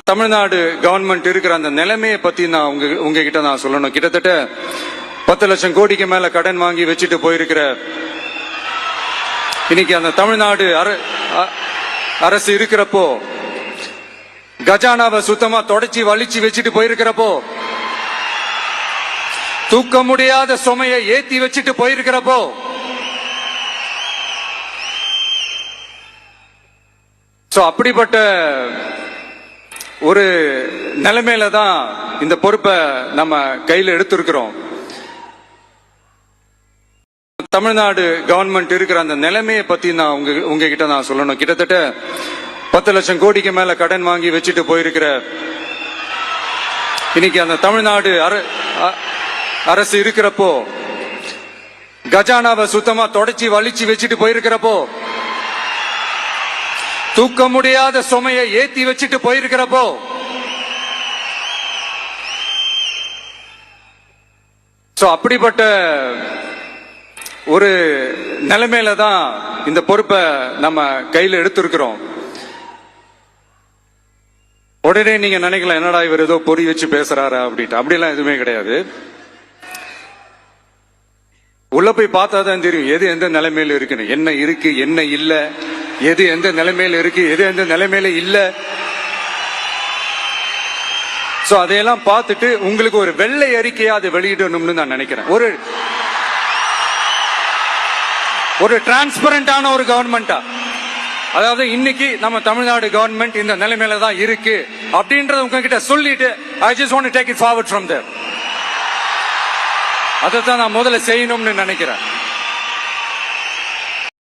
Tamil Nadu government இருக்கிற அந்த நிலைமையை பத்தி நான் உங்ககிட்ட நான் சொல்லணும். கிட்டத்தட்ட 10 லட்சம் கோடிக்கு மேல கடன் வாங்கி வச்சுட்டு போயிருக்கிற இன்னைக்கு அந்த தமிழ்நாடு அரசு இருக்கிறப்போ, கஜானாவை சுத்தமா தொடச்சி வலிச்சு வச்சுட்டு போயிருக்கிறப்போ, தூக்க முடியாத சுமையை ஏத்தி வச்சுட்டு போயிருக்கிறப்போ, அப்படிப்பட்ட ஒரு நிலைமையில தான் இந்த பொறுப்பை நம்ம கையில் எடுத்திருக்கிறோம். தமிழ்நாடு கவர்மெண்ட் இருக்கிற அந்த நிலைமையை பத்தி நான் உங்ககிட்ட நான் சொல்லணும். கிட்டத்தட்ட 10 லட்சம் கோடிக்கு மேல கடன் வாங்கி வச்சுட்டு போயிருக்கிற இன்னைக்கு அந்த தமிழ்நாடு அரசு இருக்கிறப்போ, கஜானாவை சுத்தமா தொடச்சி வலிச்சு வச்சுட்டு போயிருக்கிறப்போ, தூக்க முடியாத சுமையை ஏத்தி வச்சுட்டு போயிருக்கிறப்போ, அப்படிப்பட்ட ஒரு நிலைமையில தான் இந்த பொறுப்பை நம்ம கையில் எடுத்திருக்கிறோம். உடனே நீங்க நினைக்கலாம், என்னடா இவர் ஏதோ பொறி வச்சு பேசுறாரா அப்படின்ட்டு. அப்படிலாம் எதுவுமே கிடையாது. உள்ள போய் பார்த்தா தான் தெரியும் எது எந்த நிலைமையில இருக்குன்னு, என்ன இருக்கு என்ன இல்ல, எது எந்த நிலைமையில இருக்கு எது எந்த நிலைமையில இல்ல. அதையெல்லாம் பார்த்துட்டு உங்களுக்கு ஒரு வெள்ளை அறிக்கையா அதை வெளியிடணும்னு நான் நினைக்கிறேன். ஒரு டிரான்ஸ்பரண்டான ஒரு கவர்மெண்டா, அதாவது இன்னைக்கு நம்ம தமிழ்நாடு கவர்மெண்ட் இந்த நிலைமையில தான் இருக்கு அப்படின்றத உங்ககிட்ட சொல்லிட்டு, I just want to take it forward from there. அதைத்தான் நான் முதல்ல செய்யணும்னு நினைக்கிறேன்.